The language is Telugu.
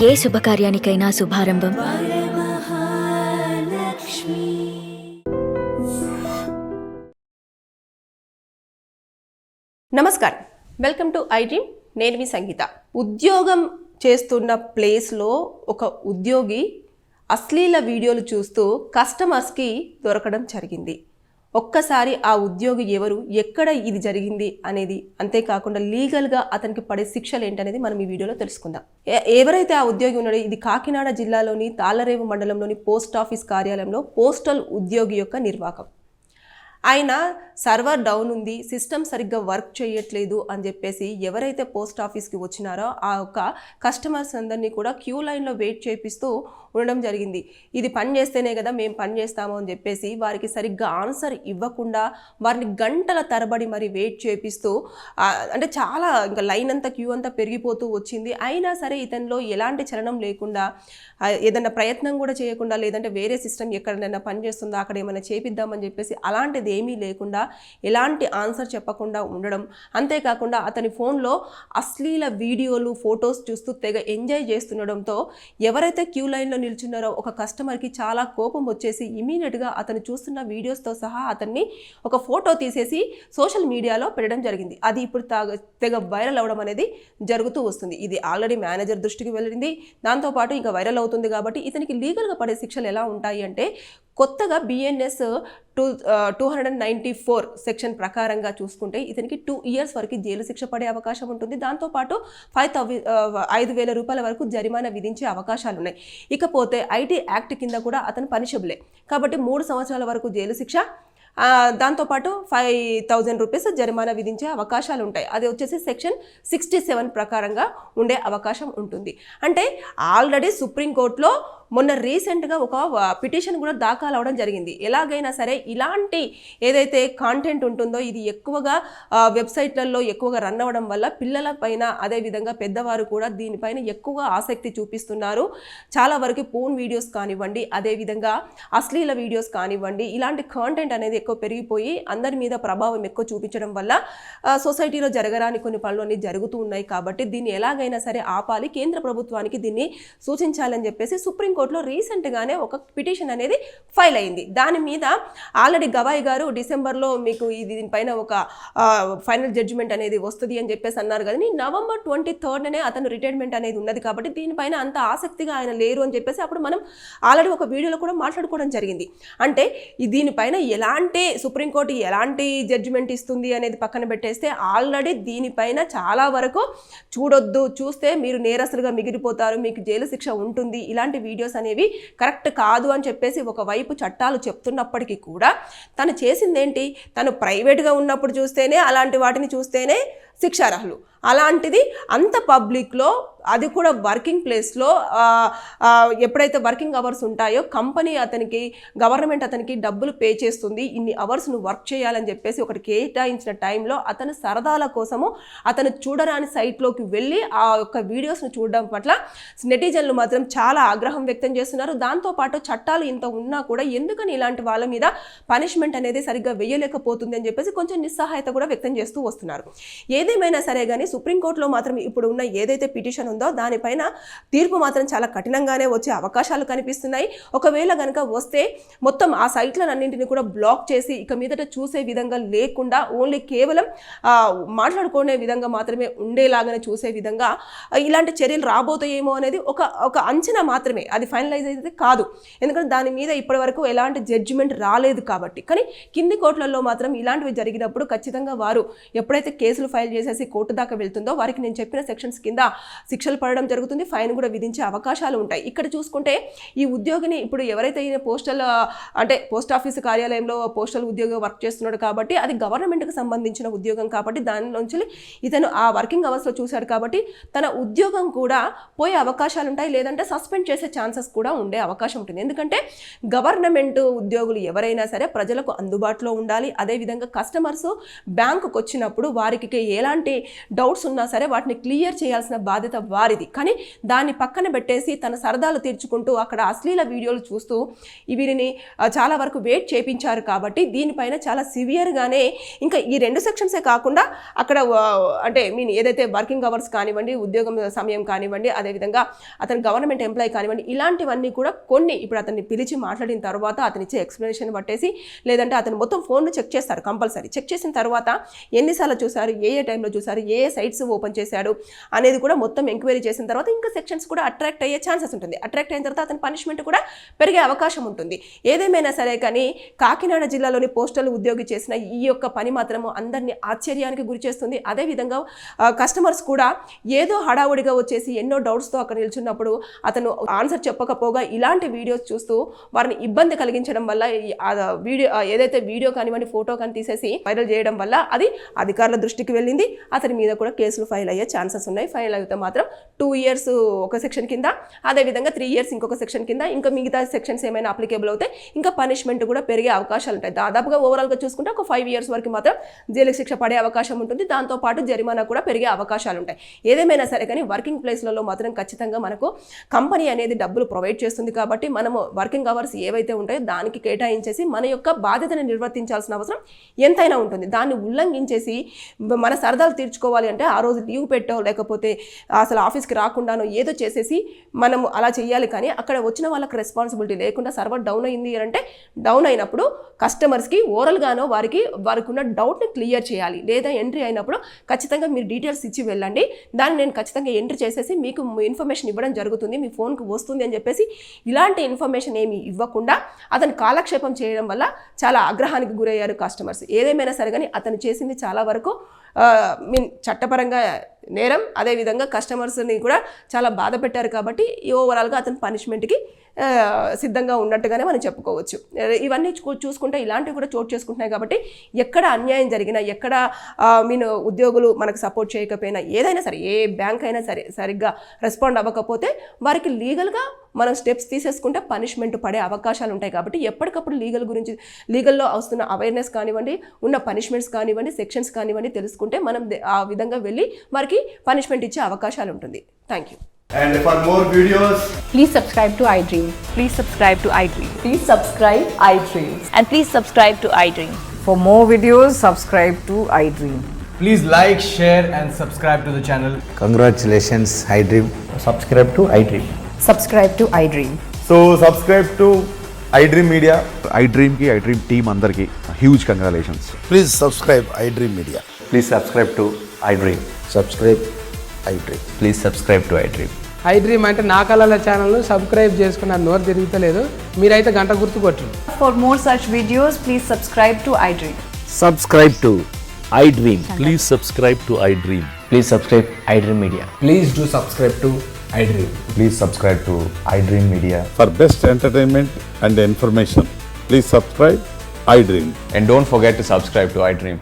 ఏ శుభకార్యానికైనా శుభారంభం నమస్కారం, వెల్కమ్ టు ఐ డ్రీమ్. నేను మీ సంగీత. ఉద్యోగం చేస్తున్న ప్లేస్లో ఒక ఉద్యోగి అశ్లీల వీడియోలు చూస్తూ కస్టమర్స్కి దొరకడం జరిగింది. ఒక్కసారి ఆ ఉద్యోగి ఎవరు, ఎక్కడ ఇది జరిగింది అనేది, అంతేకాకుండా లీగల్గా అతనికి పడే శిక్షలు ఏంటనేది మనం ఈ వీడియోలో తెలుసుకుందాం. ఎవరైతే ఆ ఉద్యోగి ఉన్నాడో, ఇది కాకినాడ జిల్లాలోని తాళ్లరేవు మండలంలోని పోస్ట్ ఆఫీస్ కార్యాలయంలో పోస్టల్ ఉద్యోగి యొక్క నిర్వాహకం. ఆయన సర్వర్ డౌన్ ఉంది, సిస్టమ్ సరిగ్గా వర్క్ చేయట్లేదు అని చెప్పేసి ఎవరైతే పోస్ట్ ఆఫీస్కి వచ్చినారో ఆ యొక్క కస్టమర్స్ అందరినీ కూడా క్యూ లైన్లో వెయిట్ చేపిస్తూ ఉండడం జరిగింది. ఇది పని చేస్తేనే కదా మేము పని చేస్తాము అని చెప్పేసి వారికి సరిగ్గా ఆన్సర్ ఇవ్వకుండా వారిని గంటల తరబడి మరి వెయిట్ చేపిస్తూ, అంటే చాలా ఇంకా లైన్ అంతా క్యూ అంతా పెరిగిపోతూ వచ్చింది. అయినా సరే ఇతనిలో ఎలాంటి చలనం లేకుండా, ఏదైనా ప్రయత్నం కూడా చేయకుండా, లేదంటే వేరే సిస్టమ్ ఎక్కడైనా పనిచేస్తుందో అక్కడ ఏమైనా చేపిద్దామని చెప్పేసి అలాంటిది ఏమీ లేకుండా ఎలాంటి ఆన్సర్ చెప్పకుండా ఉండడం, అంతేకాకుండా అతని ఫోన్లో అశ్లీల వీడియోలు, ఫొటోస్ చూస్తూ తెగ ఎంజాయ్ చేస్తుండడంతో ఎవరైతే క్యూ లైన్లో నిల్చున్నారో ఒక కస్టమర్కి చాలా కోపం వచ్చేసి ఇమీడియట్గా అతను చూస్తున్న వీడియోస్తో సహా అతన్ని ఒక ఫోటో తీసేసి సోషల్ మీడియాలో పెట్టడం జరిగింది. అది ఇప్పుడు తెగ వైరల్ అవ్వడం అనేది జరుగుతూ వస్తుంది. ఇది ఆల్రెడీ మేనేజర్ దృష్టికి వెళ్ళింది. దాంతోపాటు ఇంకా వైరల్ అవుతుంది కాబట్టి ఇతనికి లీగల్గా పడే శిక్షలు ఎలా ఉంటాయి అంటే, కొత్తగా BNS 294 సెక్షన్ ప్రకారంగా చూసుకుంటే ఇతనికి 2 years వరకు జైలు శిక్ష పడే అవకాశం ఉంటుంది. దాంతోపాటు 5,000 రూపాయల వరకు జరిమానా విధించే అవకాశాలు ఉన్నాయి. ఇకపోతే IT యాక్ట్ కింద కూడా అతను పనిషబులే కాబట్టి 3 సంవత్సరాల వరకు జైలు శిక్ష, దాంతోపాటు 5,000 రూపీస్ జరిమానా విధించే అవకాశాలు ఉంటాయి. అది వచ్చేసి సెక్షన్ 67 ప్రకారంగా ఉండే అవకాశం ఉంటుంది. అంటే ఆల్రెడీ సుప్రీంకోర్టులో మొన్న రీసెంట్గా ఒక పిటిషన్ కూడా దాఖలు అవడం జరిగింది. ఎలాగైనా సరే ఇలాంటి ఏదైతే కాంటెంట్ ఉంటుందో ఇది ఎక్కువగా వెబ్సైట్లలో ఎక్కువగా రన్ అవ్వడం వల్ల పిల్లల పైన, అదేవిధంగా పెద్దవారు కూడా దీనిపైన ఎక్కువగా ఆసక్తి చూపిస్తున్నారు. చాలా వరకు పోన్ వీడియోస్ కానివ్వండి, అదేవిధంగా అశ్లీల వీడియోస్ కానివ్వండి, ఇలాంటి కాంటెంట్ అనేది ఎక్కువ పెరిగిపోయి అందరి మీద ప్రభావం ఎక్కువ చూపించడం వల్ల సొసైటీలో జరగరాని కొన్ని పనులు జరుగుతూ ఉన్నాయి. కాబట్టి దీన్ని ఎలాగైనా సరే ఆపాలి, కేంద్ర ప్రభుత్వానికి దీన్ని సూచించాలని చెప్పేసి సుప్రీంకోర్టులో రీసెంట్గానే ఒక పిటిషన్ అనేది ఫైల్ అయింది. దాని మీద ఆల్రెడీ గవాయి గారు డిసెంబర్లో మీకు దీనిపైన ఒక ఫైనల్ జడ్జిమెంట్ అనేది వస్తుంది అని చెప్పేసి అన్నారు. కానీ November 23rd అతను రిటైర్మెంట్ అనేది ఉన్నది కాబట్టి దీనిపైన అంత ఆసక్తిగా ఆయన లేరు అని చెప్పేసి అప్పుడు మనం ఆల్రెడీ ఒక వీడియోలో కూడా మాట్లాడుకోవడం జరిగింది. అంటే దీనిపైన ఎలాంటి సుప్రీంకోర్టు ఎలాంటి జడ్జిమెంట్ ఇస్తుంది అనేది పక్కన పెట్టేస్తే ఆల్రెడీ దీనిపైన చాలా వరకు చూడొద్దు, చూస్తే మీరు నేరస్తులుగా మిగిలిపోతారు, మీకు జైలు శిక్ష ఉంటుంది, ఇలాంటి వీడియోస్ అనేవి కరెక్ట్ కాదు అని చెప్పేసి ఒకవైపు చట్టాలు చెప్తున్నప్పటికీ కూడా తను చేసిందేంటి, తను ప్రైవేట్గా ఉన్నప్పుడు చూస్తేనే, అలాంటి వాటిని చూస్తేనే శిక్షార్హులు. అలాంటిది అంత పబ్లిక్లో, అది కూడా వర్కింగ్ ప్లేస్లో, ఎప్పుడైతే వర్కింగ్ అవర్స్ ఉంటాయో కంపెనీ అతనికి, గవర్నమెంట్ అతనికి డబ్బులు పే చేస్తుంది, ఇన్ని అవర్స్ నువ్వు వర్క్ చేయాలని చెప్పేసి ఒకటి కేటాయించిన టైంలో అతను సరదాల కోసము అతను చూడరాని సైట్లోకి వెళ్ళి ఆ యొక్క వీడియోస్ను చూడడం పట్ల నెటిజన్లు మాత్రం చాలా ఆగ్రహం వ్యక్తం చేస్తున్నారు. దాంతోపాటు చట్టాలు ఇంత ఉన్నా కూడా ఎందుకని ఇలాంటి వాళ్ళ మీద పనిష్మెంట్ అనేది సరిగ్గా వేయలేకపోతుంది అని చెప్పేసి కొంచెం నిస్సహాయత కూడా వ్యక్తం చేస్తూ వస్తున్నారు. ఏదేమైనా సరే కానీ సుప్రీంకోర్టులో మాత్రం ఇప్పుడు ఉన్న ఏదైతే పిటిషన్ ఉందో దానిపైన తీర్పు మాత్రం చాలా కఠినంగానే వచ్చే అవకాశాలు కనిపిస్తున్నాయి. ఒకవేళ కనుక వస్తే మొత్తం ఆ సైట్లన్నింటినీ కూడా బ్లాక్ చేసి ఇక మీదట చూసే విధంగా లేకుండా ఓన్లీ కేవలం మాట్లాడుకునే విధంగా మాత్రమే ఉండేలాగానే చూసే విధంగా ఇలాంటి చర్యలు రాబోతాయేమో అనేది ఒక అంచనా మాత్రమే, అది ఫైనలైజ్ అయితే కాదు. ఎందుకంటే దాని మీద ఇప్పటి వరకు ఎలాంటి జడ్జిమెంట్ రాలేదు కాబట్టి. కానీ కింది కోర్టులలో మాత్రం ఇలాంటివి జరిగినప్పుడు ఖచ్చితంగా వారు ఎప్పుడైతే కేసులు ఫైల్ చేసేసి కోర్టు దాకా వెళ్తుందో వారికి నేను చెప్పిన సెక్షన్స్ కింద శిక్షలు పడడం జరుగుతుంది, ఫైన్ కూడా విధించే అవకాశాలు ఉంటాయి. ఇక్కడ చూసుకుంటే ఈ ఉద్యోగిని ఇప్పుడు ఎవరైతే పోస్ట్ ఆఫీస్ కార్యాలయంలో పోస్టల్ ఉద్యోగం వర్క్ చేస్తున్నాడు కాబట్టి అది గవర్నమెంట్కి సంబంధించిన ఉద్యోగం కాబట్టి దాని నుంచి ఇతను ఆ వర్కింగ్ అవర్స్లో చూశాడు కాబట్టి తన ఉద్యోగం కూడా పోయే అవకాశాలు ఉంటాయి, లేదంటే సస్పెండ్ చేసే ఛాన్సెస్ కూడా ఉండే అవకాశం ఉంటుంది. ఎందుకంటే గవర్నమెంట్ ఉద్యోగులు ఎవరైనా సరే ప్రజలకు అందుబాటులో ఉండాలి. అదేవిధంగా కస్టమర్స్ బ్యాంకుకు వచ్చినప్పుడు వారికి ఎలాంటి డౌట్స్ ఉన్నా సరే వాటిని క్లియర్ చేయాల్సిన బాధ్యత వారిది. కానీ దాన్ని పక్కన పెట్టేసి తన సరదాలు తీర్చుకుంటూ అక్కడ అశ్లీల వీడియోలు చూస్తూ వీరిని చాలా వరకు వెయిట్ చేయించారు. కాబట్టి దీనిపైన చాలా సివియర్గానే ఇంకా ఈ 2 సెక్షన్సే కాకుండా అక్కడ అంటే ఏదైతే వర్కింగ్ అవర్స్ కానివ్వండి, ఉద్యోగం సమయం కానివ్వండి, అదేవిధంగా అతను గవర్నమెంట్ ఎంప్లాయీ కానివ్వండి, ఇలాంటివన్నీ కూడా కొన్ని ఇప్పుడు అతన్ని పిలిచి మాట్లాడిన తర్వాత అతను ఇచ్చే ఎక్స్ప్లెనేషన్ పట్టేసి లేదంటే అతను మొత్తం ఫోన్ను చెక్ చేస్తారు. కంపల్సరీ చెక్ చేసిన తర్వాత ఎన్నిసార్లు చూశారు, ఏ టైంలో చూశారు, ఏ సైట్స్ ఓపెన్ చేశాడు అనేది కూడా మొత్తం ఎంక్వైరీ చేసిన తర్వాత ఇంకా సెక్షన్స్ కూడా అట్రాక్ట్ అయ్యే ఛాన్సెస్ ఉంటుంది. అట్రాక్ట్ అయిన తర్వాత అతని పనిష్మెంట్ కూడా పెరిగే అవకాశం ఉంటుంది. ఏదేమైనా సరే కానీ కాకినాడ జిల్లాలోని పోస్టల్ ఉద్యోగి చేసిన ఈ యొక్క పని మాత్రము అందరినీ ఆశ్చర్యానికి గురి చేస్తుంది. అదేవిధంగా కస్టమర్స్ కూడా ఏదో హడావుడిగా వచ్చేసి ఎన్నో డౌట్స్తో అక్కడ నిల్చున్నప్పుడు అతను ఆన్సర్ చెప్పకపోగా ఇలాంటి వీడియోస్ చూస్తూ వారిని ఇబ్బంది కలిగించడం వల్ల వీడియో ఏదైతే వీడియో కానివ్వండి, ఫోటో కానీ తీసేసి వైరల్ చేయడం వల్ల అది అధికారుల దృష్టికి వెళ్ళింది. అతని మీద కూడా కేసులు ఫైల్ అయ్యే ఛాన్సెస్ ఉన్నాయి. ఫైల్ అయితే మాత్రం 2 years ఒక సెక్షన్ కింద, అదేవిధంగా 3 years ఇంకొక సెక్షన్ కింద, ఇంకా మిగతా సెక్షన్స్ ఏమైనా అప్లికేబుల్ అవుతాయి ఇంకా పనిష్మెంట్ కూడా పెరిగే అవకాశాలు ఉంటాయి. దాదాపుగా ఓవరాల్గా చూసుకుంటే ఒక 5 years వరకు మాత్రం జైలు శిక్ష పడే అవకాశం ఉంటుంది. దాంతోపాటు జరిమానా కూడా పెరిగే అవకాశాలు ఉంటాయి. ఏదేమైనా సరే కానీ వర్కింగ్ ప్లేస్లలో మాత్రం ఖచ్చితంగా మనకు కంపెనీ అనేది డబ్బులు ప్రొవైడ్ చేస్తుంది కాబట్టి మనము వర్కింగ్ అవర్స్ ఏవైతే ఉంటాయో దానికి కేటాయించేసి మన యొక్క బాధ్యతను నిర్వర్తించాల్సిన అవసరం ఎంతైనా ఉంటుంది. దాన్ని ఉల్లంఘించేసి మన సరదాలు తీర్చుకోవాలి అంటే ఆ రోజు లీవ్ పెట్టో లేకపోతే అసలు ఆఫీస్కి రాకుండానో ఏదో చేసేసి మనము అలా చేయాలి. కానీ అక్కడ వచ్చిన వాళ్ళకి రెస్పాన్సిబిలిటీ లేకుండా సర్వర్ డౌన్ అయింది అంటే డౌన్ అయినప్పుడు కస్టమర్స్కి ఓరల్గానో వారికి ఉన్న డౌట్ని క్లియర్ చేయాలి. లేదా ఎంట్రీ అయినప్పుడు ఖచ్చితంగా మీరు డీటెయిల్స్ ఇచ్చి వెళ్ళండి, దాన్ని నేను ఖచ్చితంగా ఎంట్రీ చేసేసి మీకు ఇన్ఫర్మేషన్ ఇవ్వడం జరుగుతుంది, మీ ఫోన్కి వస్తుంది అని చెప్పేసి ఇలాంటి ఇన్ఫర్మేషన్ ఏమి ఇవ్వకుండా అతను కాలక్షేపం చేయడం వల్ల చాలా ఆగ్రహానికి గురయ్యారు కస్టమర్స్. ఏదేమైనా సరే కానీ అతను చేసింది చాలా వరకు చట్టపరంగా నేరం. అదేవిధంగా కస్టమర్స్ని కూడా చాలా బాధ పెట్టారు. కాబట్టి ఓవరాల్గా అతను పనిష్మెంట్కి సిద్ధంగా ఉన్నట్టుగానే మనం చెప్పుకోవచ్చు. ఇవన్నీ చూసుకుంటే ఇలాంటివి కూడా చోటు చేసుకుంటున్నాయి. కాబట్టి ఎక్కడ అన్యాయం జరిగినా, ఎక్కడ ఉద్యోగులు మనకు సపోర్ట్ చేయకపోయినా, ఏదైనా సరే ఏ బ్యాంక్ అయినా సరే సరిగ్గా రెస్పాండ్ అవ్వకపోతే వారికి లీగల్గా మనం స్టెప్స్ తీసేసుకుంటే పనిష్మెంట్ పడే అవకాశాలు ఉంటాయి. కాబట్టి ఎప్పటికప్పుడు లీగల్లో వస్తున్న అవేర్నెస్ కానివ్వండి, ఉన్న పనిష్మెంట్స్ కానివ్వండి, సెక్షన్స్ కానివ్వండి తెలుసుకుంటే మనం ఆ విధంగా వెళ్ళి వారికి పనిష్మెంట్ ఇచ్చే అవకాశాలు ఉంటుంది. Thank you. And for more videos, please subscribe to iDream. Please subscribe to iDream. Please subscribe iDream. And please subscribe to iDream. For more videos, subscribe to iDream. please like, share and subscribe to the channel. Congratulations, iDream. Subscribe to iDream. Subscribe to iDream. So subscribe to iDream Media. iDream ki iDream team andarki huge congratulations. Please subscribe iDream Media. Please subscribe to iDream. Subscribe iDream. Please subscribe to iDream. iDream అంటే నా కళల ఛానల్ను సబ్స్క్రైబ్ చేసుకున్న నోరు తిరుగుతలేదు, మీరైతే గంట గుర్తు కొట్టండి. For more such videos, please subscribe to iDream. Subscribe to iDream. Please subscribe to iDream. Please subscribe iDream Media. Please do subscribe to iDream. Please subscribe to iDream Media. For best entertainment and information, please subscribe iDream. And don't forget to subscribe to iDream.